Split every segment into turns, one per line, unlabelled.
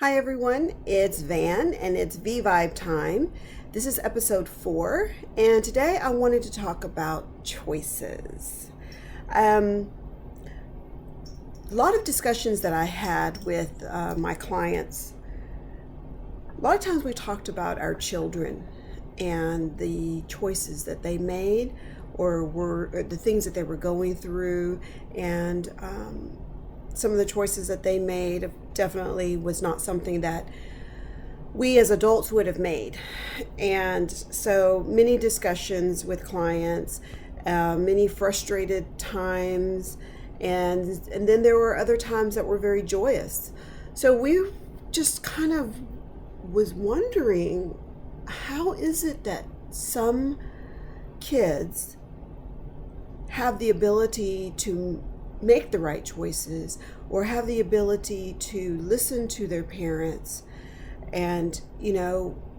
Hi everyone, it's Van and it's V-Vibe time. This is episode 4 and today I wanted to talk about choices. A lot of discussions that I had with my clients, a lot of times we talked about our children and the choices that they made or the things that they were going through and some of the choices that they made definitely was not something that we as adults would have made. And so many discussions with clients, many frustrated times, and then there were other times that were very joyous. So we just kind of was wondering, how is it that some kids have the ability to make the right choices or have the ability to listen to their parents and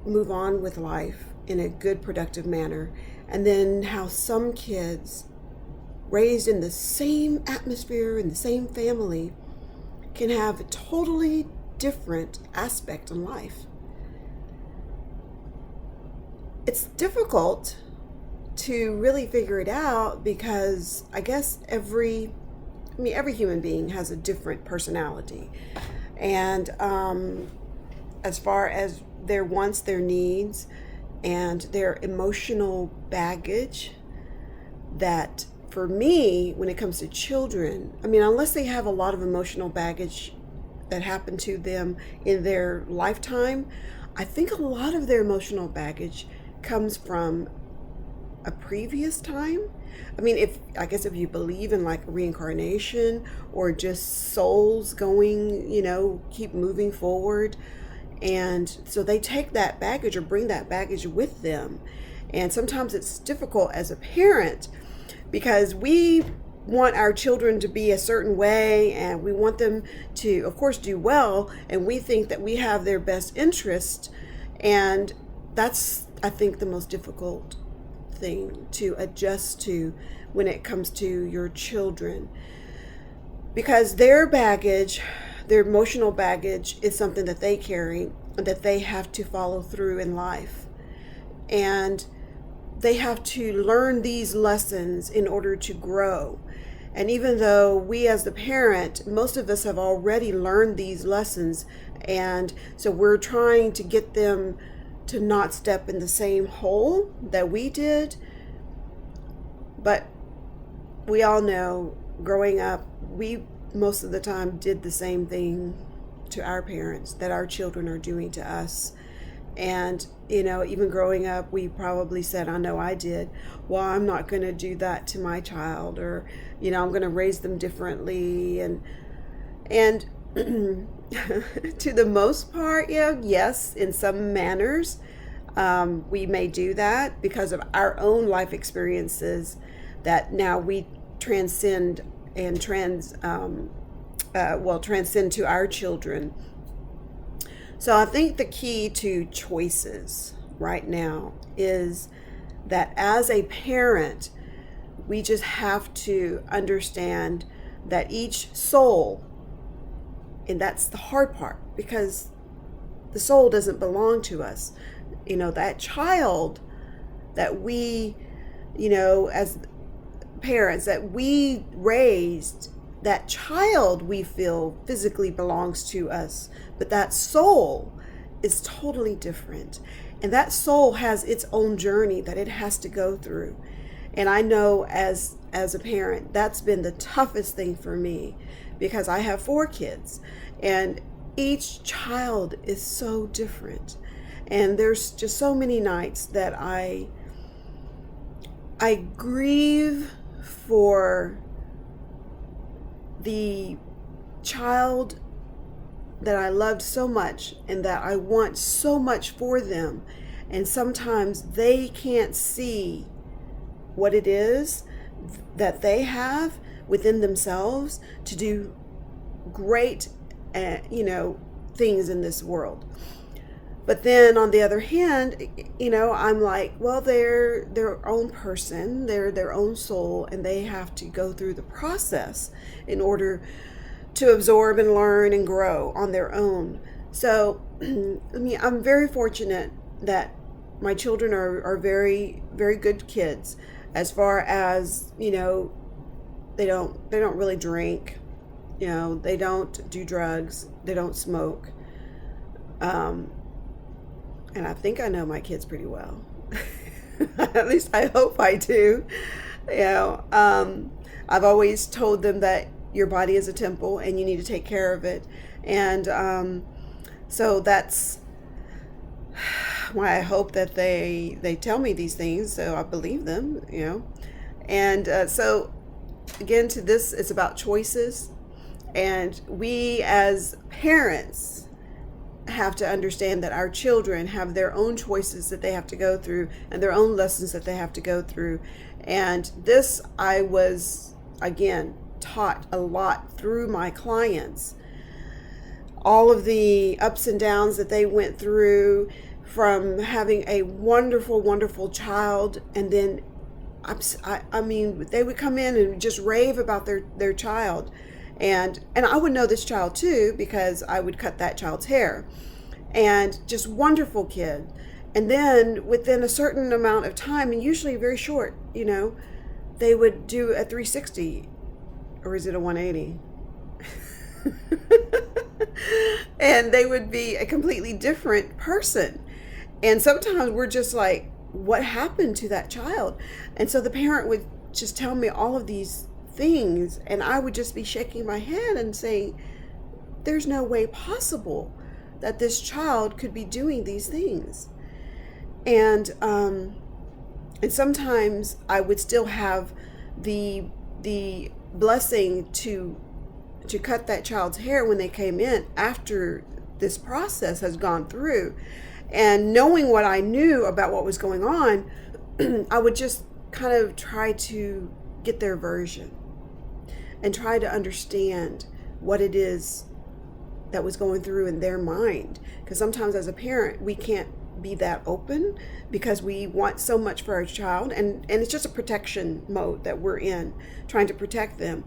move on with life in a good productive manner, and then how some kids raised in the same atmosphere in the same family can have a totally different aspect in life. It's difficult to really figure it out because I guess every human being has a different personality. And as far as their wants, their needs, and their emotional baggage, that for me, when it comes to children, unless they have a lot of emotional baggage that happened to them in their lifetime, I think a lot of their emotional baggage comes from a previous time. If you believe in like reincarnation or just souls going, keep moving forward. And so they take that baggage or bring that baggage with them. And sometimes it's difficult as a parent because we want our children to be a certain way and we want them to, of course, do well. And we think that we have their best interest. And that's, I think, the most difficult thing to adjust to when it comes to your children, because their baggage, their emotional baggage, is something that they carry and that they have to follow through in life, and they have to learn these lessons in order to grow. And even though we as the parent, most of us have already learned these lessons, and so we're trying to get them to not step in the same hole that we did. But we all know, growing up, we most of the time did the same thing to our parents that our children are doing to us. And even growing up, we probably said, I know I did, well, I'm not going to do that to my child, or I'm going to raise them differently. And to the most part, yes, in some manners, we may do that because of our own life experiences that now we transcend and transcend to our children. So I think the key to choices right now is that as a parent, we just have to understand that each soul, and that's the hard part, because the soul doesn't belong to us. That child that we, as parents, that we raised, that child we feel physically belongs to us, but that soul is totally different. And that soul has its own journey that it has to go through. And I know as a parent, that's been the toughest thing for me, because I have 4 kids and each child is so different. And there's just so many nights that I grieve for the child that I loved so much and that I want so much for them. And sometimes they can't see what it is that they have within themselves to do great, things in this world. But then on the other hand, I'm like, well, they're their own person, they're their own soul, and they have to go through the process in order to absorb and learn and grow on their own. So, I mean, I'm very fortunate that my children are very, very good kids as far as, they don't really drink, they don't do drugs, they don't smoke. Um, and I think I know my kids pretty well. At least I hope I do. You know, I've always told them that your body is a temple and you need to take care of it. And so that's why I hope that they tell me these things, so I believe them. And so again, to this, it's about choices, and we as parents have to understand that our children have their own choices that they have to go through and their own lessons that they have to go through. And this, I was again taught a lot through my clients, all of the ups and downs that they went through, from having a wonderful, wonderful child, and then I mean, they would come in and just rave about their child, and I would know this child too because I would cut that child's hair, and just wonderful kid. And then within a certain amount of time, and usually very short, they would do a 360, or is it a 180? And they would be a completely different person. And sometimes we're just like, what happened to that child? And so the parent would just tell me all of these things, and I would just be shaking my head and saying, there's no way possible that this child could be doing these things. And sometimes I would still have the blessing to cut that child's hair when they came in after this process has gone through. And knowing what I knew about what was going on, I would just kind of try to get their version and try to understand what it is that was going through in their mind. Because sometimes as a parent, we can't be that open because we want so much for our child. And it's just a protection mode that we're in, trying to protect them.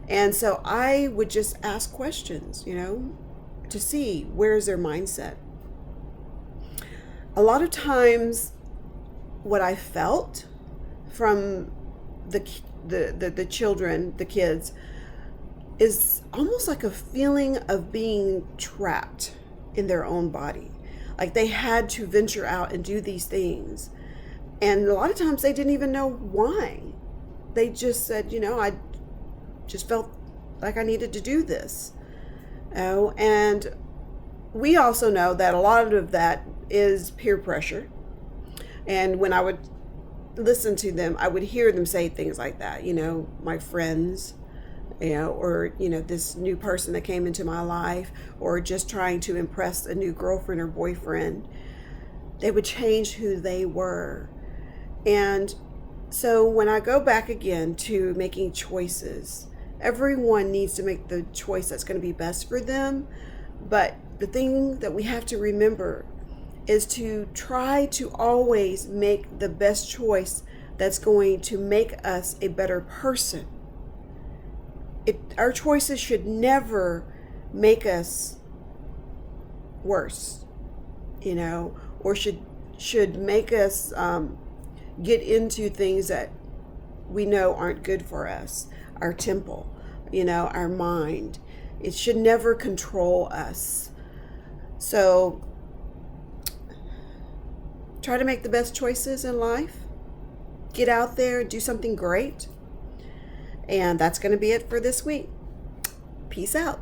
And so I would just ask questions, to see where's their mindset. A lot of times what I felt from the children, the kids, is almost like a feeling of being trapped in their own body. Like they had to venture out and do these things. And a lot of times they didn't even know why. They just said, I just felt like I needed to do this. And we also know that a lot of that is peer pressure. And when I would listen to them, I would hear them say things like that, my friends, or, this new person that came into my life, or just trying to impress a new girlfriend or boyfriend. They would change who they were. And so when I go back again to making choices, everyone needs to make the choice that's going to be best for them. But the thing that we have to remember is to try to always make the best choice that's going to make us a better person. Our choices should never make us worse, or should make us get into things that we know aren't good for us. Our temple, our mind. It should never control us. So try to make the best choices in life. Get out there, do something great. And that's going to be it for this week. Peace out.